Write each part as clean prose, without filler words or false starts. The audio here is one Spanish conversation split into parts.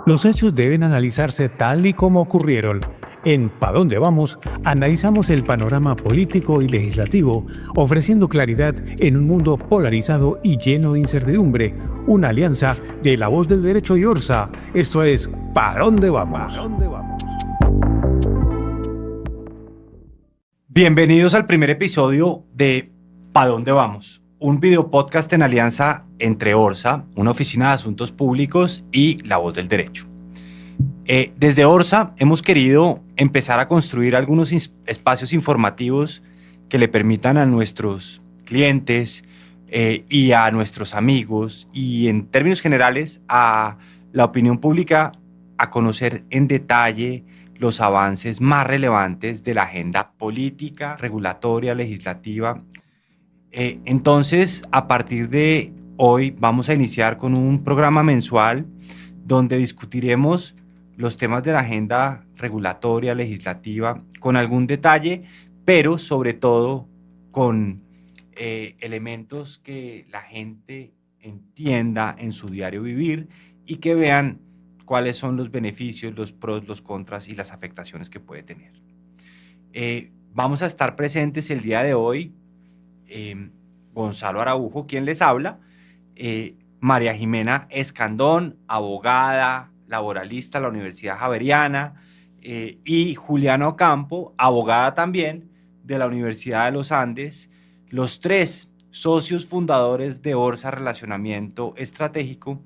Los hechos deben analizarse tal y como ocurrieron. En ¿Pa dónde vamos? Analizamos el panorama político y legislativo, ofreciendo claridad en un mundo polarizado y lleno de incertidumbre. Una alianza de La Voz del Derecho y Orsa. Esto es ¿Pa dónde vamos? Bienvenidos al primer episodio de ¿Pa dónde vamos? Un video podcast en alianza entre Orsa, una oficina de asuntos públicos, y La Voz del Derecho. Desde Orsa hemos querido empezar a construir algunos espacios informativos que le permitan a nuestros clientes y a nuestros amigos y, en términos generales, a la opinión pública a conocer en detalle los avances más relevantes de la agenda política, regulatoria, legislativa. Entonces, a partir de hoy vamos a iniciar con un programa mensual donde discutiremos los temas de la agenda regulatoria, legislativa, con algún detalle, pero sobre todo con elementos que la gente entienda en su diario vivir y que vean cuáles son los beneficios, los pros, los contras y las afectaciones que puede tener. Vamos a estar presentes el día de hoy Gonzalo Araujo, quien les habla, María Jimena Escandón, abogada, laboralista de la Universidad Javeriana, y Juliana Ocampo, abogada también de la Universidad de los Andes, los tres socios fundadores de Orsa Relacionamiento Estratégico,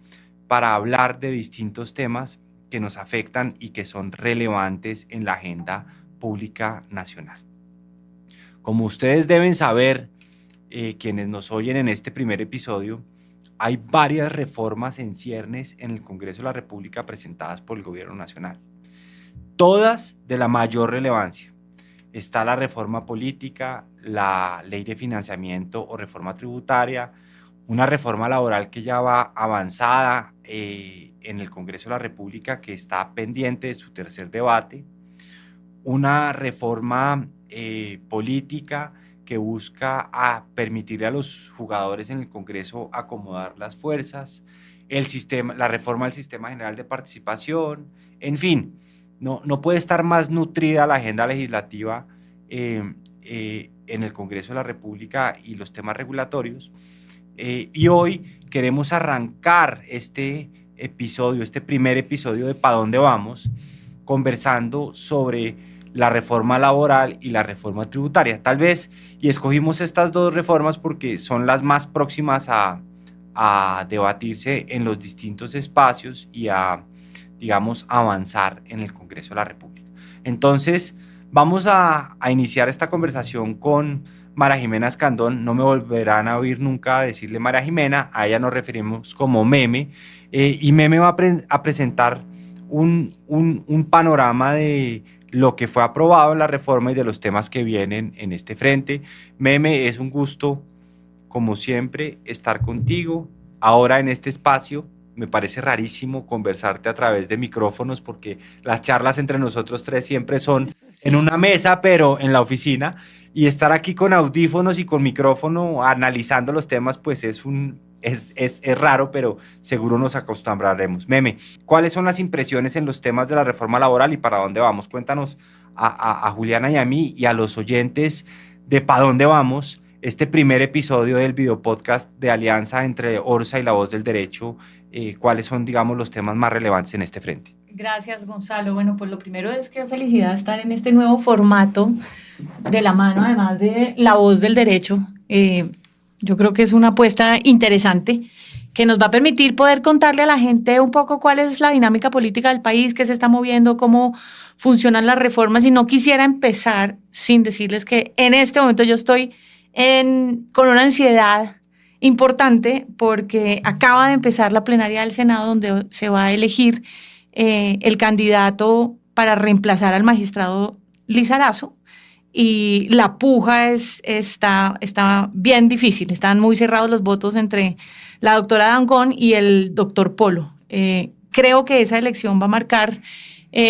para hablar de distintos temas que nos afectan y que son relevantes en la agenda pública nacional. Como ustedes deben saber, quienes nos oyen en este primer episodio, hay varias reformas en ciernes en el Congreso de la República presentadas por el Gobierno Nacional, todas de la mayor relevancia. Está la reforma política, la ley de financiamiento o reforma tributaria, una reforma laboral que ya va avanzada en el Congreso de la República, que está pendiente de su tercer debate, una reforma política que busca permitirle a los jugadores en el Congreso acomodar las fuerzas, la reforma del Sistema General de Participación, en fin, no puede estar más nutrida la agenda legislativa en el Congreso de la República y los temas regulatorios. Y hoy queremos arrancar este primer episodio de ¿Pa dónde vamos?, conversando sobre la reforma laboral y la reforma tributaria. Tal vez, y escogimos estas dos reformas porque son las más próximas a debatirse en los distintos espacios y a, digamos, avanzar en el Congreso de la República. Entonces, vamos a iniciar esta conversación con María Jimena Escandón. No me volverán a oír nunca decirle María Jimena, a ella nos referimos como Meme, y Meme va a presentar un panorama de lo que fue aprobado en la reforma y de los temas que vienen en este frente. Meme, es un gusto, como siempre, estar contigo. Ahora en este espacio me parece rarísimo conversarte a través de micrófonos porque las charlas entre nosotros tres siempre son en una mesa, pero en la oficina. Y estar aquí con audífonos y con micrófono analizando los temas, pues es raro, pero seguro nos acostumbraremos. Meme, ¿cuáles son las impresiones en los temas de la reforma laboral y para dónde vamos? Cuéntanos a Juliana y a mí y a los oyentes de ¿Pa dónde vamos?, este primer episodio del video podcast de alianza entre Orsa y La Voz del Derecho. ¿Cuáles son, digamos, los temas más relevantes en este frente? Gracias, Gonzalo. Bueno, pues lo primero es que felicidad estar en este nuevo formato de la mano, además de La Voz del Derecho. Yo creo que es una apuesta interesante que nos va a permitir poder contarle a la gente un poco cuál es la dinámica política del país, qué se está moviendo, cómo funcionan las reformas. Y no quisiera empezar sin decirles que en este momento yo estoy con una ansiedad importante porque acaba de empezar la plenaria del Senado donde se va a elegir el candidato para reemplazar al magistrado Lizarazo. Y la puja está bien difícil, están muy cerrados los votos entre la doctora Dangond y el doctor Polo. Creo que esa elección va a marcar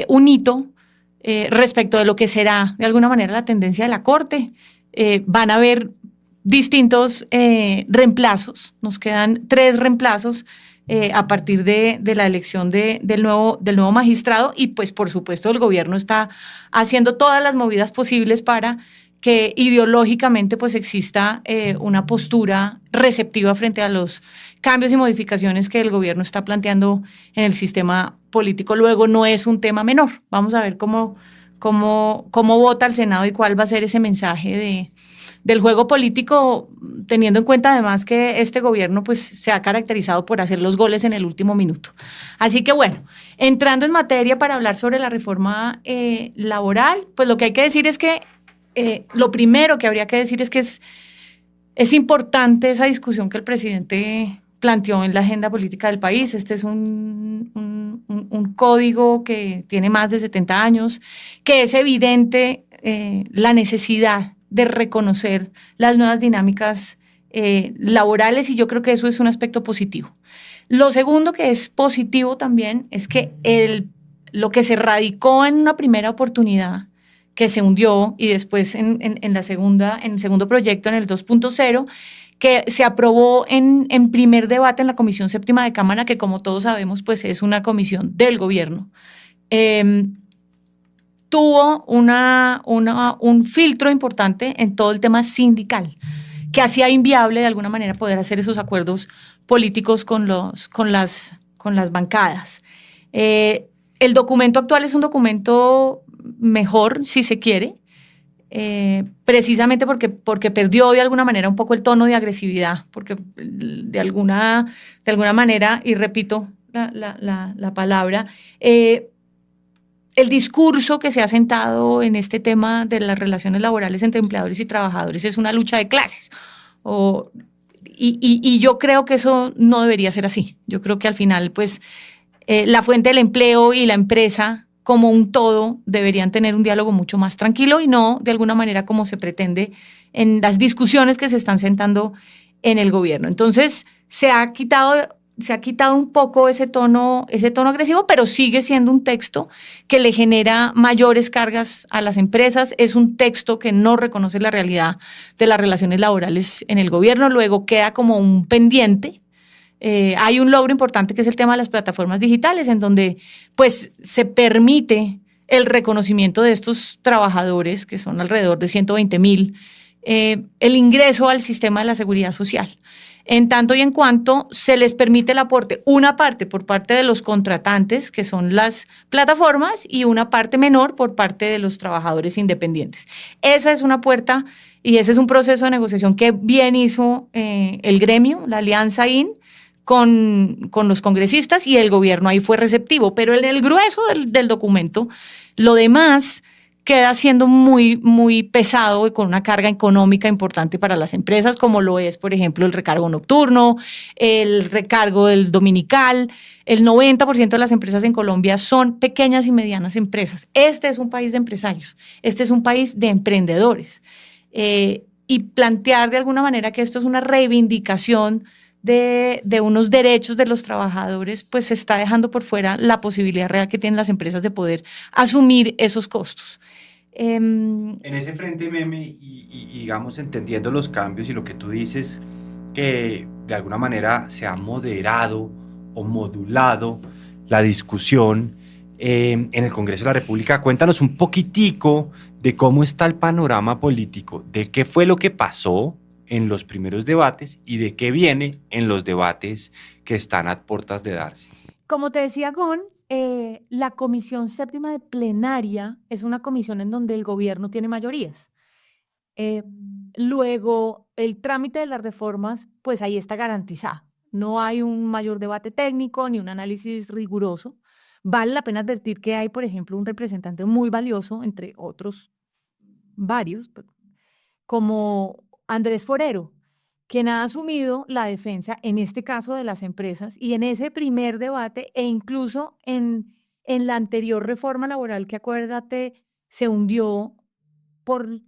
un hito respecto de lo que será de alguna manera la tendencia de la Corte. Van a haber distintos reemplazos, nos quedan 3 reemplazos a partir de la elección del nuevo magistrado, y pues por supuesto el gobierno está haciendo todas las movidas posibles para que ideológicamente pues exista una postura receptiva frente a los cambios y modificaciones que el gobierno está planteando en el sistema político. Luego no es un tema menor. Vamos a ver cómo vota el Senado y cuál va a ser ese mensaje del juego político, teniendo en cuenta además que este gobierno pues se ha caracterizado por hacer los goles en el último minuto. Así que bueno, entrando en materia para hablar sobre la reforma laboral, pues lo que hay que decir es que lo primero que habría que decir es que es importante esa discusión que el presidente planteó en la agenda política del país. Este es un código que tiene más de 70 años, que es evidente la necesidad de reconocer las nuevas dinámicas laborales, y yo creo que eso es un aspecto positivo. Lo segundo que es positivo también es que lo que se radicó en una primera oportunidad, que se hundió, y después en el segundo proyecto, en el 2.0, que se aprobó en primer debate en la Comisión Séptima de Cámara, que como todos sabemos pues es una comisión del gobierno, tuvo un filtro importante en todo el tema sindical, que hacía inviable de alguna manera poder hacer esos acuerdos políticos con las bancadas. El documento actual es un documento mejor, si se quiere, precisamente porque perdió de alguna manera un poco el tono de agresividad, porque de alguna manera, y repito la palabra, el discurso que se ha sentado en este tema de las relaciones laborales entre empleadores y trabajadores es una lucha de clases. Y yo creo que eso no debería ser así. Yo creo que al final, pues, la fuente del empleo y la empresa como un todo deberían tener un diálogo mucho más tranquilo, y no de alguna manera como se pretende en las discusiones que se están sentando en el gobierno. Entonces, se ha quitado un poco ese tono agresivo, pero sigue siendo un texto que le genera mayores cargas a las empresas. Es un texto que no reconoce la realidad de las relaciones laborales en el gobierno. Luego queda como un pendiente. Hay un logro importante que es el tema de las plataformas digitales, en donde pues se permite el reconocimiento de estos trabajadores, que son alrededor de 120,000, el ingreso al sistema de la seguridad social, en tanto y en cuanto se les permite el aporte, una parte por parte de los contratantes, que son las plataformas, y una parte menor por parte de los trabajadores independientes. Esa es una puerta y ese es un proceso de negociación que bien hizo el gremio, la Alianza IN, con los congresistas, y el gobierno ahí fue receptivo, pero en el grueso del documento, lo demás queda siendo muy, muy pesado y con una carga económica importante para las empresas, como lo es, por ejemplo, el recargo nocturno, el recargo del dominical. El 90% de las empresas en Colombia son pequeñas y medianas empresas. Este es un país de empresarios, este es un país de emprendedores. Y plantear de alguna manera que esto es una reivindicación de unos derechos de los trabajadores, pues se está dejando por fuera la posibilidad real que tienen las empresas de poder asumir esos costos. En ese frente, Meme, y digamos entendiendo los cambios y lo que tú dices, que de alguna manera se ha moderado o modulado la discusión en el Congreso de la República, cuéntanos un poquitico de cómo está el panorama político, de qué fue lo que pasó en los primeros debates y de qué viene en los debates que están a puertas de darse. Como te decía, Gon, la Comisión Séptima de Plenaria es una comisión en donde el gobierno tiene mayorías. Luego, el trámite de las reformas, pues ahí está garantizado. No hay un mayor debate técnico ni un análisis riguroso. Vale la pena advertir que hay, por ejemplo, un representante muy valioso, entre otros varios, como Andrés Forero, quien ha asumido la defensa, en este caso, de las empresas, y en ese primer debate, e incluso en la anterior reforma laboral, que acuérdate, se hundió por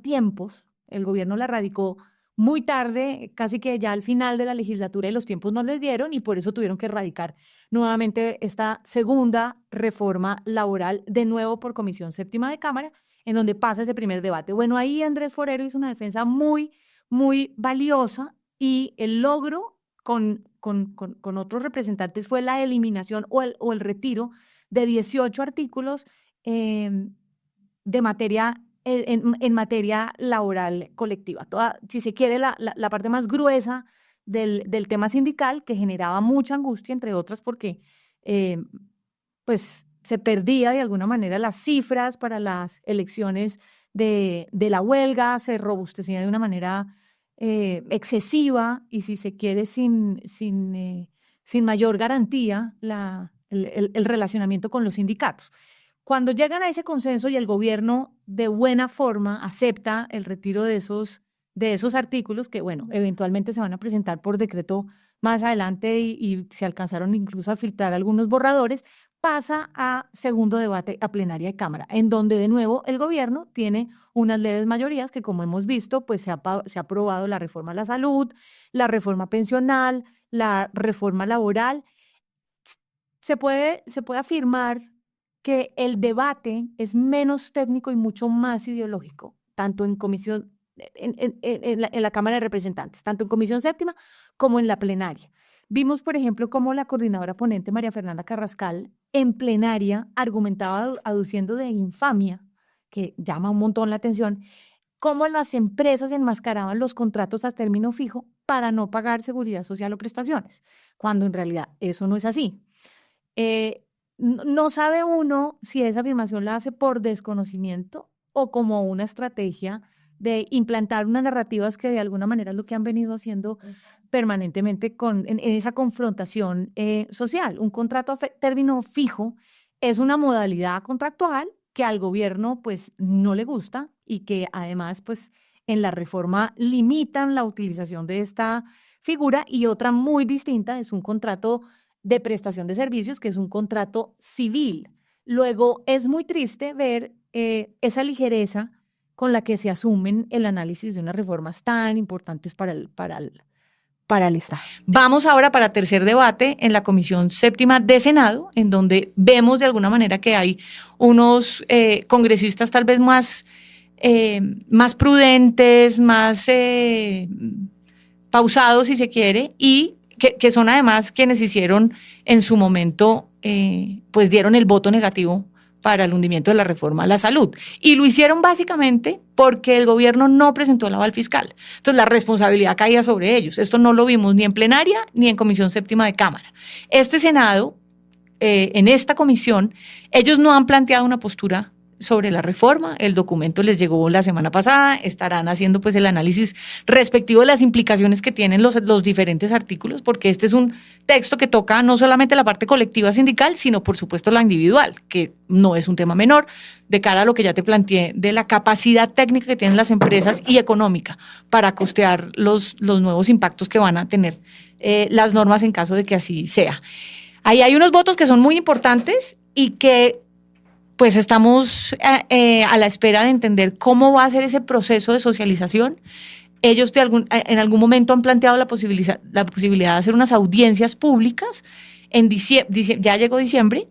tiempos. El gobierno la radicó muy tarde, casi que ya al final de la legislatura, y los tiempos no les dieron, y por eso tuvieron que radicar nuevamente esta segunda reforma laboral, de nuevo por Comisión Séptima de Cámara, en donde pasa ese primer debate. Bueno, ahí Andrés Forero hizo una defensa muy, muy valiosa, y el logro con con otros representantes fue la eliminación o el retiro de 18 artículos de materia en materia laboral colectiva. Si se quiere, la parte más gruesa del tema sindical, que generaba mucha angustia, entre otras porque pues se perdía de alguna manera las cifras para las elecciones de la huelga, se robustecía de una manera excesiva y, si se quiere, sin mayor garantía el relacionamiento con los sindicatos. Cuando llegan a ese consenso y el gobierno de buena forma acepta el retiro de esos artículos, que bueno, eventualmente se van a presentar por decreto más adelante y se alcanzaron incluso a filtrar algunos borradores, pasa a segundo debate a plenaria de Cámara, en donde de nuevo el gobierno tiene unas leves mayorías que, como hemos visto, pues se ha aprobado la reforma a la salud, la reforma pensional, la reforma laboral. Se puede afirmar que el debate es menos técnico y mucho más ideológico, tanto en comisión, en la Cámara de Representantes, tanto en Comisión Séptima como en la plenaria. Vimos, por ejemplo, cómo la coordinadora ponente María Fernanda Carrascal en plenaria argumentaba, aduciendo de infamia, que llama un montón la atención, cómo las empresas enmascaraban los contratos a término fijo para no pagar seguridad social o prestaciones, cuando en realidad eso no es así. No sabe uno si esa afirmación la hace por desconocimiento o como una estrategia de implantar unas narrativas que de alguna manera es lo que han venido haciendo permanentemente en esa confrontación social. Un contrato a término fijo es una modalidad contractual que al gobierno pues no le gusta y que además pues en la reforma limitan la utilización de esta figura, y otra muy distinta es un contrato de prestación de servicios, que es un contrato civil. Luego es muy triste ver esa ligereza con la que se asumen el análisis de unas reformas tan importantes para el Estado. Vamos ahora para tercer debate en la Comisión Séptima de Senado, en donde vemos de alguna manera que hay unos congresistas tal vez más prudentes, más pausados, si se quiere, y que son además quienes hicieron en su momento, pues dieron el voto negativo para el hundimiento de la reforma a la salud. Y lo hicieron básicamente porque el gobierno no presentó el aval fiscal. Entonces la responsabilidad caía sobre ellos. Esto no lo vimos ni en plenaria ni en Comisión Séptima de Cámara. Este Senado, en esta comisión, ellos no han planteado una postura sobre la reforma. El documento les llegó la semana pasada, estarán haciendo pues el análisis respectivo de las implicaciones que tienen los diferentes artículos, porque este es un texto que toca no solamente la parte colectiva sindical, sino por supuesto la individual, que no es un tema menor, de cara a lo que ya te planteé de la capacidad técnica que tienen las empresas y económica para costear los nuevos impactos que van a tener las normas en caso de que así sea. Ahí hay unos votos que son muy importantes y que pues estamos a la espera de entender cómo va a ser ese proceso de socialización. Ellos en algún momento han planteado la posibilidad de hacer unas audiencias públicas. Ya llegó diciembre,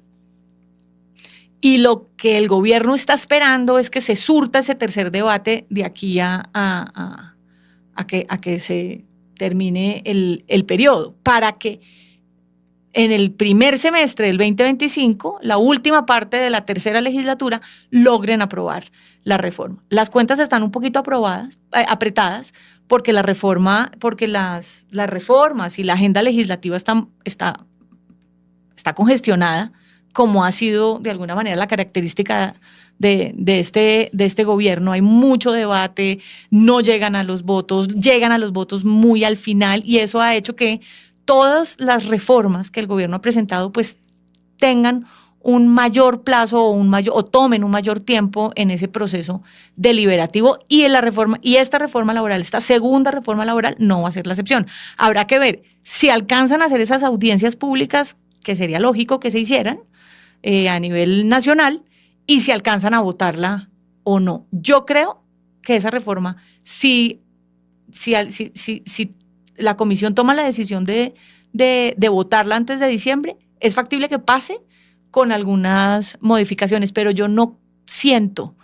y lo que el gobierno está esperando es que se surta ese tercer debate de aquí a que se termine el periodo, para que en el primer semestre del 2025, la última parte de la tercera legislatura, logren aprobar la reforma. Las cuentas están un poquito apretadas, porque las reformas y la agenda legislativa está congestionada, como ha sido de alguna manera la característica de este gobierno. Hay mucho debate, no llegan a los votos muy al final, y eso ha hecho que todas las reformas que el gobierno ha presentado pues tengan un mayor plazo o tomen un mayor tiempo en ese proceso deliberativo, y esta reforma laboral, esta segunda reforma laboral, no va a ser la excepción. Habrá que ver si alcanzan a hacer esas audiencias públicas, que sería lógico que se hicieran a nivel nacional, y si alcanzan a votarla o no. Yo creo que esa reforma, si la comisión toma la decisión de votarla antes de diciembre, es factible que pase con algunas modificaciones, pero yo no siento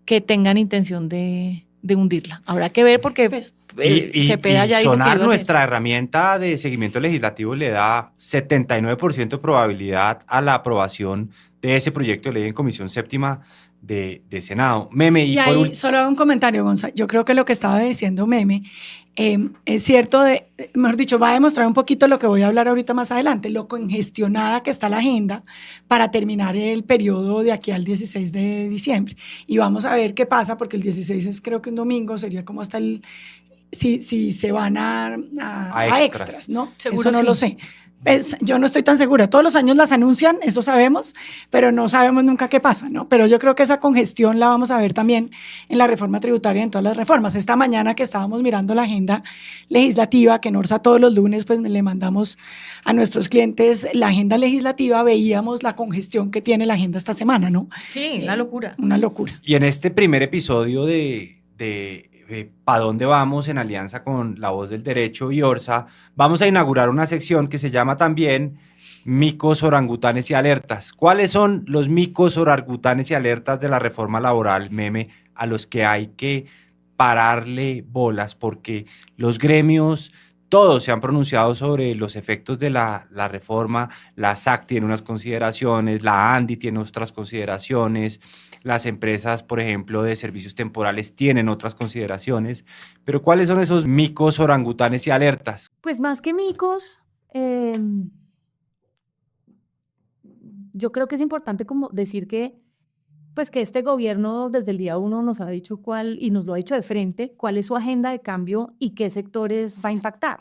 que tengan intención de de hundirla. Habrá que ver porque Cepeda ya dijo que Sonar, iba a nuestra herramienta de seguimiento legislativo, le da 79% de probabilidad a la aprobación de ese proyecto de ley en Comisión Séptima de Senado. Meme, Y ahí solo hago un comentario, Gonzalo. Yo creo que lo que estaba diciendo Meme es cierto, mejor dicho, va a demostrar un poquito lo que voy a hablar ahorita más adelante, lo congestionada que está la agenda para terminar el periodo de aquí al 16 de diciembre. Y vamos a ver qué pasa, porque el 16 es creo que un domingo, sería como hasta el... Si se van a extras, ¿no? Seguro eso no sí. lo sé. Yo no estoy tan segura. Todos los años las anuncian, eso sabemos, pero no sabemos nunca qué pasa, ¿no? Pero yo creo que esa congestión la vamos a ver también en la reforma tributaria y en todas las reformas. Esta mañana que estábamos mirando la agenda legislativa, que en Orsa todos los lunes pues le mandamos a nuestros clientes la agenda legislativa, veíamos la congestión que tiene la agenda esta semana, ¿no? Sí, una locura. Una locura. Y en este primer episodio de ¿Pa' dónde vamos? En alianza con La Voz del Derecho y Orsa, vamos a inaugurar una sección que se llama también Micos, Orangutanes y Alertas. ¿Cuáles son los micos, orangutanes y alertas de la reforma laboral, Meme, a los que hay que pararle bolas? Porque los gremios, todos se han pronunciado sobre los efectos de la reforma. La SAC tiene unas consideraciones, la ANDI tiene otras consideraciones, las empresas, por ejemplo, de servicios temporales tienen otras consideraciones. Pero ¿cuáles son esos micos, orangutanes y alertas? Pues más que micos, yo creo que es importante como decir que, pues que este gobierno desde el día 1 nos ha dicho cuál, y nos lo ha dicho de frente, cuál es su agenda de cambio y qué sectores va a impactar.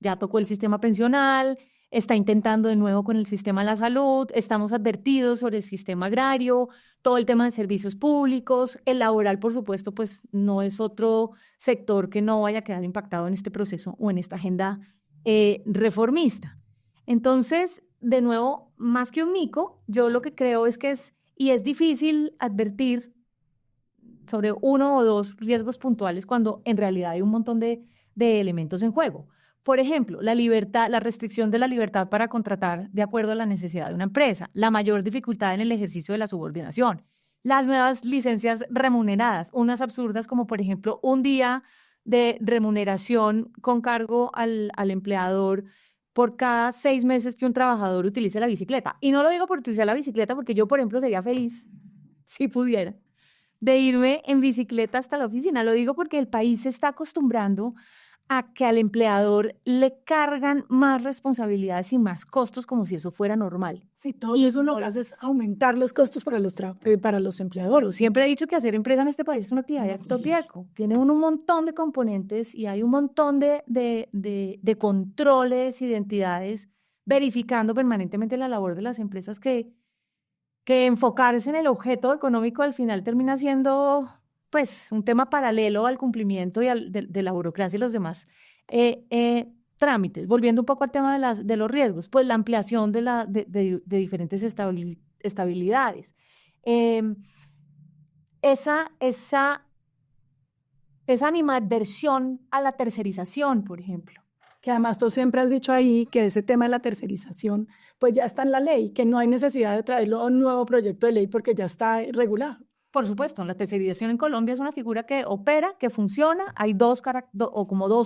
Ya tocó el sistema pensional, está intentando de nuevo con el sistema de la salud, estamos advertidos sobre el sistema agrario, todo el tema de servicios públicos, el laboral, por supuesto, pues no es otro sector que no vaya a quedar impactado en este proceso o en esta agenda reformista. Entonces, de nuevo, más que un mico, yo lo que creo es que es difícil advertir sobre uno o dos riesgos puntuales cuando en realidad hay un montón de elementos en juego. Por ejemplo, la restricción de la libertad para contratar de acuerdo a la necesidad de una empresa, la mayor dificultad en el ejercicio de la subordinación, las nuevas licencias remuneradas, unas absurdas como por ejemplo un día de remuneración con cargo al empleador por cada 6 meses que un trabajador utilice la bicicleta. Y no lo digo por utilizar la bicicleta, porque yo, por ejemplo, sería feliz, si pudiera, de irme en bicicleta hasta la oficina. Lo digo porque el país se está acostumbrando a que al empleador le cargan más responsabilidades y más costos como si eso fuera normal. Sí, todo. Y eso lo que hace es aumentar los costos para los empleadores. Siempre he dicho que hacer empresa en este país es una actividad de alto riesgo. Tiene un montón de componentes y hay un montón de controles y de entidades verificando permanentemente la labor de las empresas que enfocarse en el objeto económico al final termina siendo pues un tema paralelo al cumplimiento y de la burocracia y los demás trámites. Volviendo un poco al tema de los riesgos, pues la ampliación de diferentes estabilidades. Esa animadversión a la tercerización, por ejemplo. Que además tú siempre has dicho ahí que ese tema de la tercerización pues ya está en la ley, que no hay necesidad de traerlo a un nuevo proyecto de ley porque ya está regulado. Por supuesto, la tercerización en Colombia es una figura que opera, que funciona. Hay dos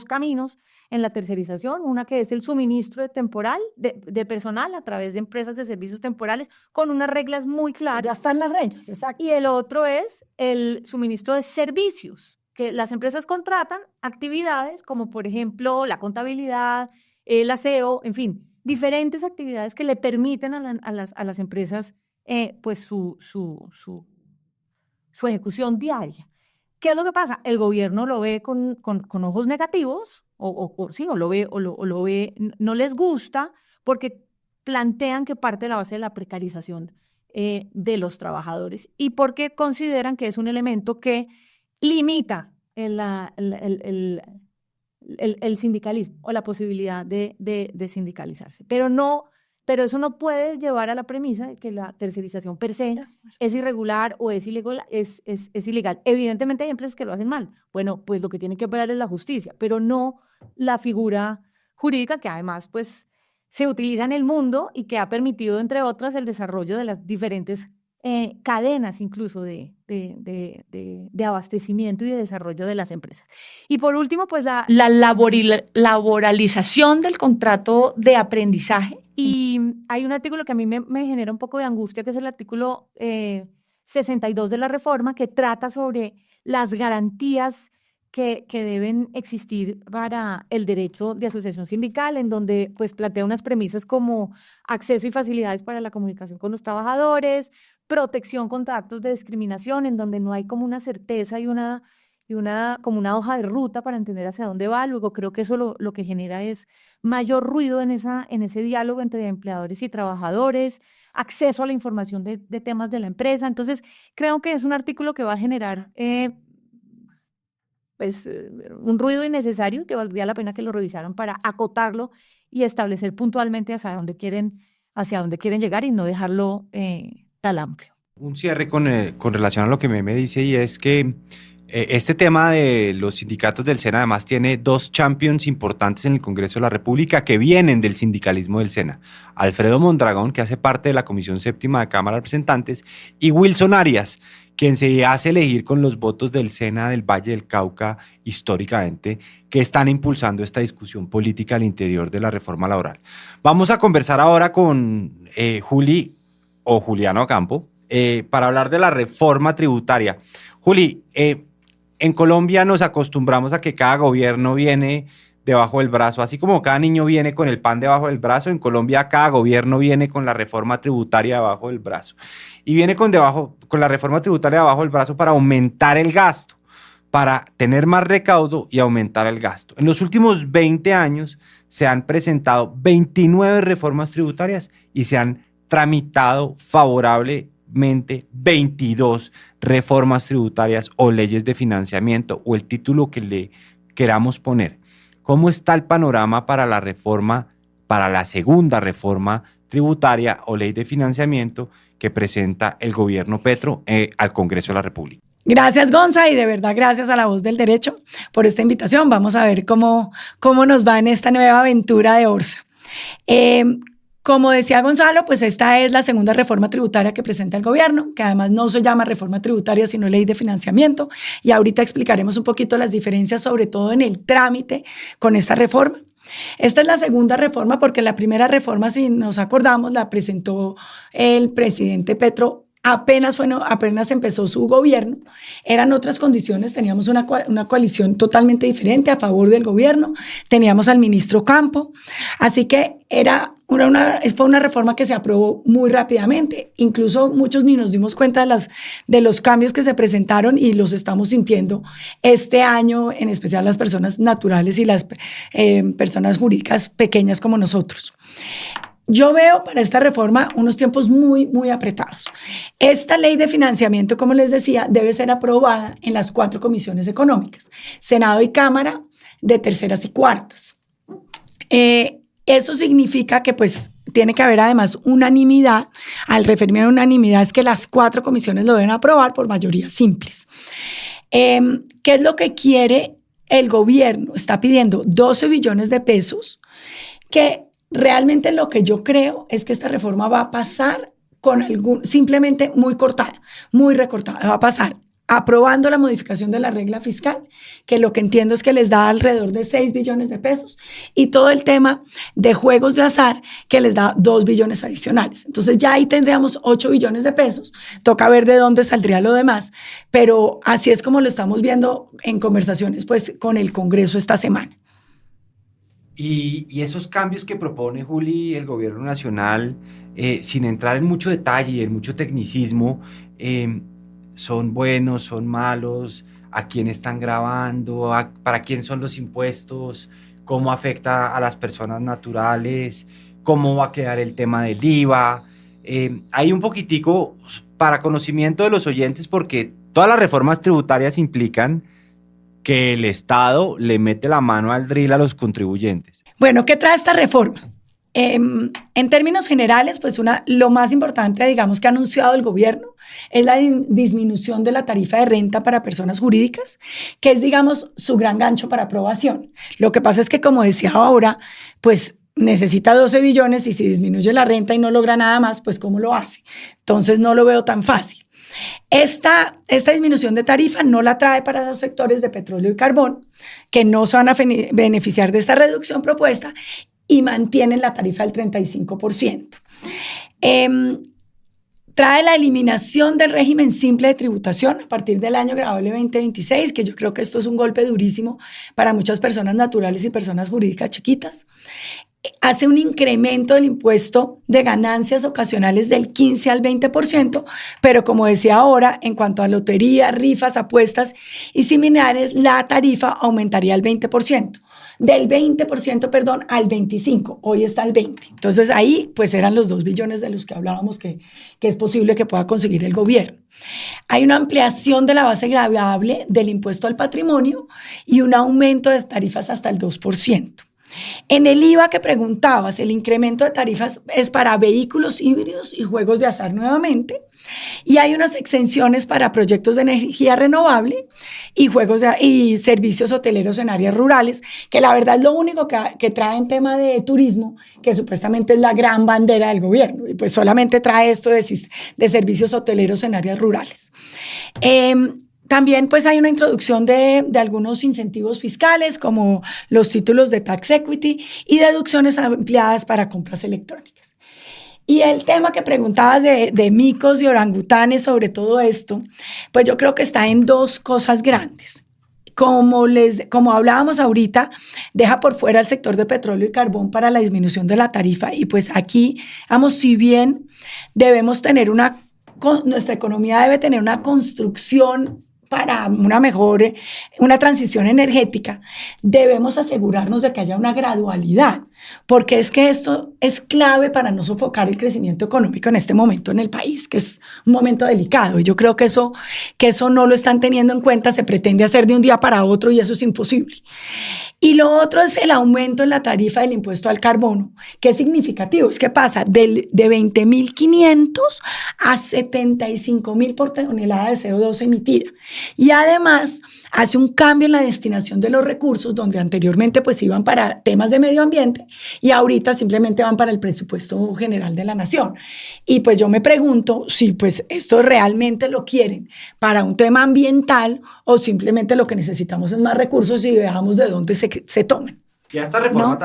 caminos en la tercerización. Una que es el suministro de personal a través de empresas de servicios temporales con unas reglas muy claras. Ya están las reglas, exacto. Y el otro es el suministro de servicios, que las empresas contratan actividades como, por ejemplo, la contabilidad, el aseo, en fin, diferentes actividades que le permiten a las empresas pues su ejecución diaria. ¿Qué es lo que pasa? El gobierno lo ve con ojos negativos, lo ve, no les gusta, porque plantean que parte de la base de la precarización de los trabajadores y porque consideran que es un elemento que limita el sindicalismo o la posibilidad de sindicalizarse. Pero eso no puede llevar a la premisa de que la tercerización per se es irregular o es ilegal. Evidentemente hay empresas que lo hacen mal. Bueno, pues lo que tiene que operar es la justicia, pero no la figura jurídica que además pues se utiliza en el mundo y que ha permitido, entre otras, el desarrollo de las diferentes cadenas incluso de abastecimiento y de desarrollo de las empresas. Y por último, pues la Laboralización del contrato de aprendizaje. y hay un artículo que a mí me genera un poco de angustia, que es el artículo 62 de la reforma, que trata sobre las garantías que deben existir para el derecho de asociación sindical, en donde pues plantea unas premisas como acceso y facilidades para la comunicación con los trabajadores, protección contra actos de discriminación, en donde no hay como una certeza y como una hoja de ruta para entender hacia dónde va. Luego creo que eso lo que genera es mayor ruido en ese diálogo entre empleadores y trabajadores, acceso a la información de temas de la empresa. Entonces, creo que es un artículo que va a generar un ruido innecesario, que valdría la pena que lo revisaran para acotarlo y establecer puntualmente hacia dónde quieren llegar y no dejarlo tan amplio. Un cierre con relación a lo que me dice, y es que este tema de los sindicatos del SENA además tiene dos champions importantes en el Congreso de la República que vienen del sindicalismo del SENA. Alfredo Mondragón, que hace parte de la Comisión Séptima de Cámara de Representantes, y Wilson Arias, quien se hace elegir con los votos del SENA del Valle del Cauca históricamente, que están impulsando esta discusión política al interior de la reforma laboral. Vamos a conversar ahora con Juli o Juliano Campo para hablar de la reforma tributaria. Juli, en Colombia nos acostumbramos a que cada gobierno viene debajo del brazo, así como cada niño viene con el pan debajo del brazo. En Colombia cada gobierno viene con la reforma tributaria debajo del brazo, y viene con la reforma tributaria debajo del brazo para aumentar el gasto, para tener más recaudo y aumentar el gasto. En los últimos 20 años se han presentado 29 reformas tributarias y se han tramitado favorablemente 22 reformas tributarias o leyes de financiamiento, o el título que le queramos poner. ¿Cómo está el panorama para la segunda reforma tributaria o ley de financiamiento que presenta el gobierno Petro al Congreso de la República? Gracias, Gonza, y de verdad gracias a La Voz del Derecho por esta invitación. Vamos a ver cómo nos va en esta nueva aventura de Orsa. Como decía Gonzalo, pues esta es la segunda reforma tributaria que presenta el gobierno, que además no se llama reforma tributaria, sino ley de financiamiento. Y ahorita explicaremos un poquito las diferencias, sobre todo en el trámite con esta reforma. Esta es la segunda reforma porque la primera reforma, si nos acordamos, la presentó el presidente Petro apenas empezó su gobierno. Eran otras condiciones, teníamos una coalición totalmente diferente a favor del gobierno, teníamos al ministro Campo, así que fue una reforma que se aprobó muy rápidamente. Incluso muchos ni nos dimos cuenta de los cambios que se presentaron, y los estamos sintiendo este año, en especial las personas naturales y las personas jurídicas pequeñas como nosotros. Yo veo para esta reforma unos tiempos muy, muy apretados. Esta ley de financiamiento, como les decía, debe ser aprobada en las 4 comisiones económicas, Senado y Cámara, de terceras y cuartas. Eso significa que pues tiene que haber además unanimidad. Al referirme a unanimidad es que las 4 comisiones lo deben aprobar por mayoría simples. ¿Qué es lo que quiere el gobierno? Está pidiendo 12 billones de pesos, que realmente lo que yo creo es que esta reforma va a pasar simplemente muy cortada, muy recortada. Va a pasar aprobando la modificación de la regla fiscal, que lo que entiendo es que les da alrededor de 6 billones de pesos, y todo el tema de juegos de azar, que les da 2 billones adicionales. Entonces ya ahí tendríamos 8 billones de pesos. Toca ver de dónde saldría lo demás, pero así es como lo estamos viendo en conversaciones pues con el Congreso esta semana. Y esos cambios que propone, Juli, el gobierno nacional, sin entrar en mucho detalle y en mucho tecnicismo, ¿son buenos, son malos? ¿A quién están grabando? ¿Para quién son los impuestos? ¿Cómo afecta a las personas naturales? ¿Cómo va a quedar el tema del IVA? Hay un poquitico para conocimiento de los oyentes, porque todas las reformas tributarias implican que el Estado le mete la mano al drill a los contribuyentes. Bueno, ¿qué trae esta reforma? En términos generales, pues lo más importante, digamos, que ha anunciado el gobierno es la disminución de la tarifa de renta para personas jurídicas, que es, digamos, su gran gancho para aprobación. Lo que pasa es que, como decía ahora, pues necesita 12 billones y si disminuye la renta y no logra nada más, pues ¿cómo lo hace? Entonces no lo veo tan fácil. Esta disminución de tarifa no la trae para los sectores de petróleo y carbón, que no se van a beneficiar de esta reducción propuesta y mantienen la tarifa del 35%. Trae la eliminación del régimen simple de tributación a partir del año grabable 2026, que yo creo que esto es un golpe durísimo para muchas personas naturales y personas jurídicas chiquitas. Hace un incremento del impuesto de ganancias ocasionales del 15 al 20%, pero como decía ahora, en cuanto a lotería, rifas, apuestas y similares, la tarifa aumentaría al 20%. Del 20%, perdón, al 25%. Hoy está al 20%. Entonces ahí pues eran los 2 billones de los que hablábamos que es posible que pueda conseguir el gobierno. Hay una ampliación de la base gravable del impuesto al patrimonio y un aumento de tarifas hasta el 2%. En el IVA que preguntabas, el incremento de tarifas es para vehículos híbridos y juegos de azar nuevamente, y hay unas exenciones para proyectos de energía renovable y y servicios hoteleros en áreas rurales, que la verdad es lo único que trae en tema de turismo, que supuestamente es la gran bandera del gobierno, y pues solamente trae esto de servicios hoteleros en áreas rurales. También pues hay una introducción de algunos incentivos fiscales como los títulos de tax equity y deducciones ampliadas para compras electrónicas. Y el tema que preguntabas de micos y orangutanes sobre todo esto, pues yo creo que está en dos cosas grandes. Como hablábamos ahorita, deja por fuera el sector de petróleo y carbón para la disminución de la tarifa y pues aquí, vamos, si bien debemos tener nuestra economía debe tener una construcción para una transición energética, debemos asegurarnos de que haya una gradualidad, porque es que esto es clave para no sofocar el crecimiento económico en este momento en el país, que es un momento delicado. Y yo creo que eso no lo están teniendo en cuenta, se pretende hacer de un día para otro y eso es imposible. Y lo otro es el aumento en la tarifa del impuesto al carbono, que es significativo. Es que pasa de 20.500 a 75.000 por tonelada de CO2 emitida. Y además hace un cambio en la destinación de los recursos, donde anteriormente pues iban para temas de medio ambiente y ahorita simplemente van para el presupuesto general de la nación. Y pues yo me pregunto si pues esto realmente lo quieren para un tema ambiental o simplemente lo que necesitamos es más recursos y veamos de dónde se tomen. Y a esta reforma ¿No?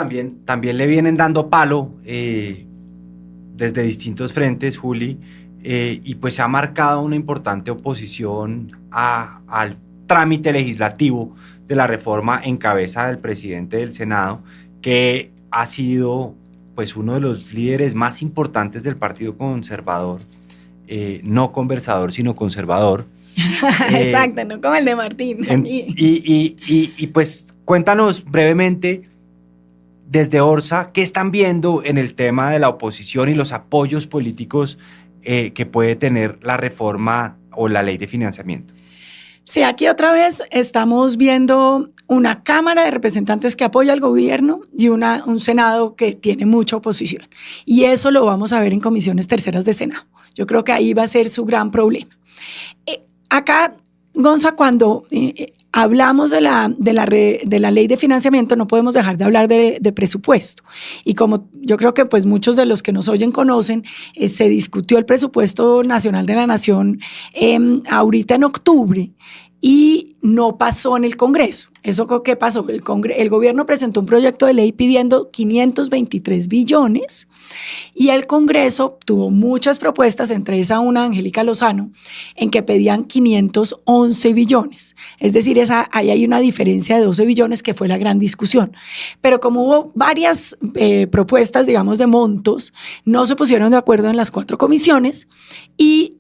también le vienen dando palo desde distintos frentes, Juli, y pues se ha marcado una importante oposición al trámite legislativo de la reforma en cabeza del presidente del Senado, que ha sido pues uno de los líderes más importantes del Partido Conservador, no conversador, sino conservador. Exacto, no como el de Martín. Y pues cuéntanos brevemente desde Orsa, ¿qué están viendo en el tema de la oposición y los apoyos políticos que puede tener la reforma o la ley de financiamiento? Sí, aquí otra vez estamos viendo una Cámara de Representantes que apoya al gobierno y un Senado que tiene mucha oposición. Y eso lo vamos a ver en comisiones terceras de Senado. Yo creo que ahí va a ser su gran problema. Acá, Gonza, cuando hablamos de la ley de financiamiento, no podemos dejar de hablar de presupuesto. Y como yo creo que pues muchos de los que nos oyen conocen, se discutió el presupuesto nacional de la Nación ahorita en octubre y no pasó en el Congreso. ¿Eso qué pasó? El gobierno presentó un proyecto de ley pidiendo 523 billones y el Congreso tuvo muchas propuestas, entre esas una, Angélica Lozano, en que pedían 511 billones. Es decir, ahí hay una diferencia de 12 billones que fue la gran discusión. Pero como hubo varias propuestas, digamos, de montos, no se pusieron de acuerdo en las 4 comisiones y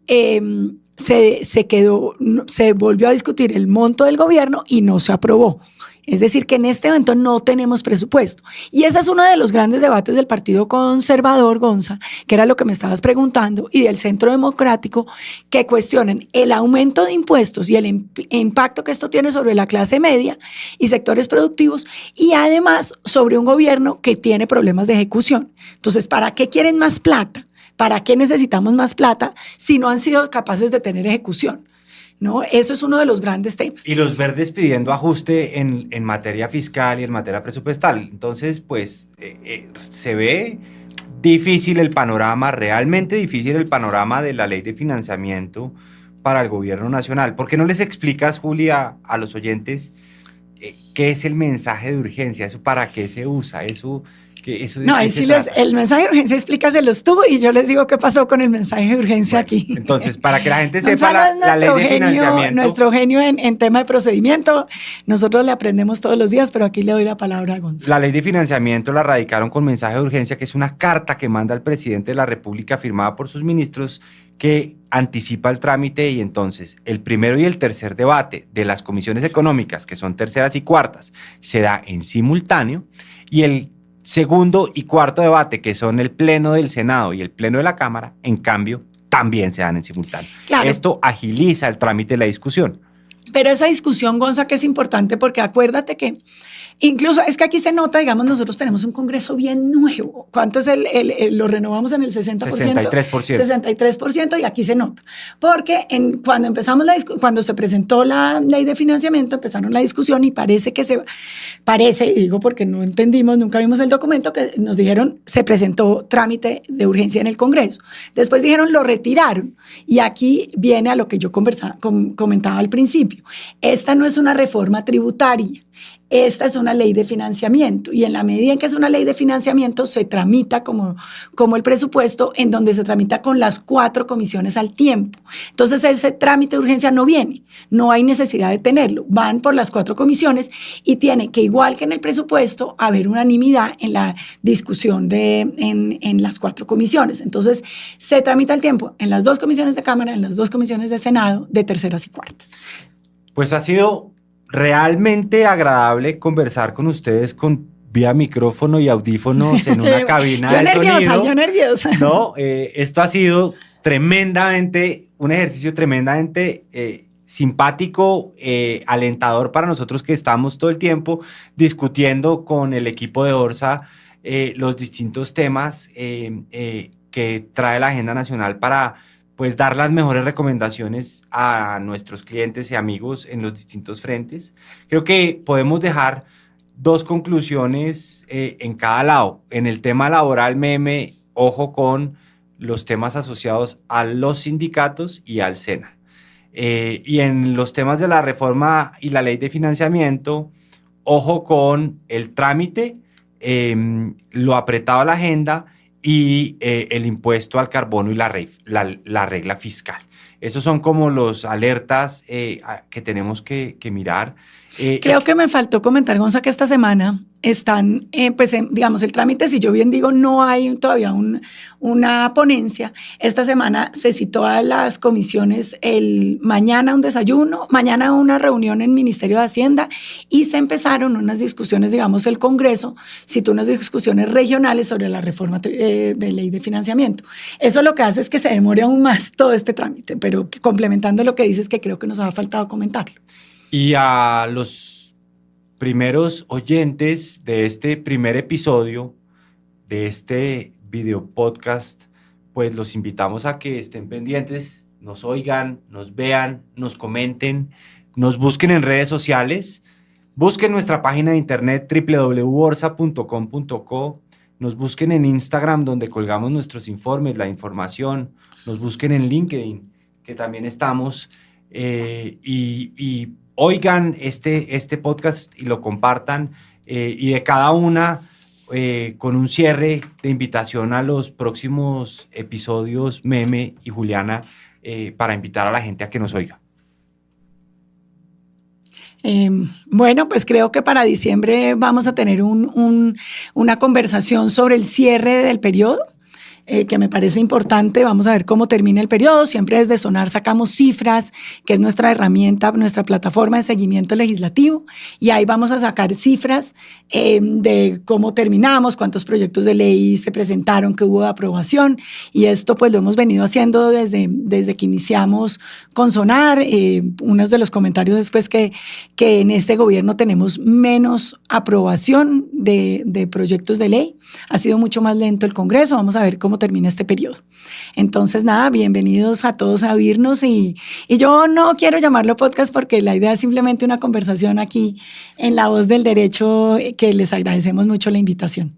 se volvió a discutir el monto del gobierno y no se aprobó. Es decir, que en este momento no tenemos presupuesto. Y ese es uno de los grandes debates del Partido Conservador, Gonza, que era lo que me estabas preguntando, y del Centro Democrático, que cuestionan el aumento de impuestos y el impacto que esto tiene sobre la clase media y sectores productivos, y además sobre un gobierno que tiene problemas de ejecución. Entonces, ¿para qué quieren más plata? ¿Para qué necesitamos más plata si no han sido capaces de tener ejecución? ¿no? Eso es uno de los grandes temas. Y los verdes pidiendo ajuste en materia fiscal y en materia presupuestal. Entonces, pues, se ve difícil el panorama, realmente difícil el panorama de la ley de financiamiento para el gobierno nacional. ¿Por qué no les explicas, Julia, a los oyentes qué es el mensaje de urgencia? ¿Eso para qué se usa? No, ahí sí el mensaje de urgencia explícaselos tú y yo les digo qué pasó con el mensaje de urgencia aquí. Entonces, para que la gente sepa la ley de financiamiento. Nuestro genio en tema de procedimiento, nosotros le aprendemos todos los días, pero aquí le doy la palabra a Gonzalo. La ley de financiamiento la radicaron con mensaje de urgencia, que es una carta que manda el presidente de la República firmada por sus ministros que anticipa el trámite, y entonces el primero y el tercer debate de las comisiones económicas, que son terceras y cuartas, se da en simultáneo, y el segundo y cuarto debate, que son el pleno del Senado y el pleno de la Cámara, en cambio, también se dan en simultáneo. Claro. Esto agiliza el trámite de la discusión. Pero esa discusión, Gonza, que es importante, porque acuérdate que incluso es que aquí se nota, digamos, nosotros tenemos un Congreso bien nuevo. ¿Cuánto es lo renovamos en el 60%? 63%. 63%, y aquí se nota. Porque cuando se presentó la ley de financiamiento, empezaron la discusión y parece, y digo porque no entendimos, nunca vimos el documento, que nos dijeron se presentó trámite de urgencia en el Congreso. Después dijeron lo retiraron, y aquí viene a lo que yo comentaba al principio. Esta no es una reforma tributaria. Esta es una ley de financiamiento, y en la medida en que es una ley de financiamiento se tramita como el presupuesto, en donde se tramita con las 4 comisiones al tiempo. Entonces ese trámite de urgencia no viene, no hay necesidad de tenerlo, van por las 4 comisiones y tiene que, igual que en el presupuesto, haber unanimidad en la discusión en las 4 comisiones. Entonces se tramita al tiempo en las 2 comisiones de Cámara, en las 2 comisiones de Senado, de terceras y cuartas. Pues ha sido realmente agradable conversar con ustedes vía micrófono y audífonos en una cabina de sonido. Yo nerviosa. No, esto ha sido un ejercicio tremendamente simpático, alentador para nosotros, que estamos todo el tiempo discutiendo con el equipo de Orsa los distintos temas que trae la agenda nacional para, pues, dar las mejores recomendaciones a nuestros clientes y amigos en los distintos frentes. Creo que podemos dejar 2 conclusiones en cada lado. En el tema laboral, Meme, ojo con los temas asociados a los sindicatos y al SENA. Y en los temas de la reforma y la ley de financiamiento, ojo con el trámite, lo apretado a la agenda, y el impuesto al carbono y la regla fiscal. Esos son como los alertas que tenemos que mirar. Creo que me faltó comentar, Gonza, que esta semana están, digamos, el trámite, si yo bien digo, no hay todavía una ponencia. Esta semana se citó a las comisiones mañana un desayuno, mañana una reunión en el Ministerio de Hacienda, y se empezaron unas discusiones, digamos, el Congreso citó unas discusiones regionales sobre la reforma de ley de financiamiento. Eso lo que hace es que se demore aún más todo este trámite, pero complementando lo que dices, que creo que nos ha faltado comentarlo. Y a los primeros oyentes de este primer episodio de este video podcast, pues los invitamos a que estén pendientes, nos oigan, nos vean, nos comenten, nos busquen en redes sociales, busquen nuestra página de internet www.orsa.com.co, nos busquen en Instagram, donde colgamos nuestros informes, la información, nos busquen en LinkedIn, que también estamos, y oigan este podcast y lo compartan, y de cada una con un cierre de invitación a los próximos episodios, Meme y Juliana, para invitar a la gente a que nos oiga. Bueno, pues creo que para diciembre vamos a tener una conversación sobre el cierre del periodo. Que me parece importante. Vamos a ver cómo termina el periodo. Siempre desde Sonar sacamos cifras, que es nuestra herramienta, nuestra plataforma de seguimiento legislativo, y ahí vamos a sacar cifras de cómo terminamos, cuántos proyectos de ley se presentaron, que hubo de aprobación, y esto pues lo hemos venido haciendo desde que iniciamos con Sonar. Uno de los comentarios después que en este gobierno tenemos menos aprobación de proyectos de ley. Ha sido mucho más lento el Congreso. Vamos a ver cómo cómo termina este periodo. Entonces, nada, bienvenidos a todos a oírnos y yo no quiero llamarlo podcast porque la idea es simplemente una conversación aquí en La Voz del Derecho, que les agradecemos mucho la invitación.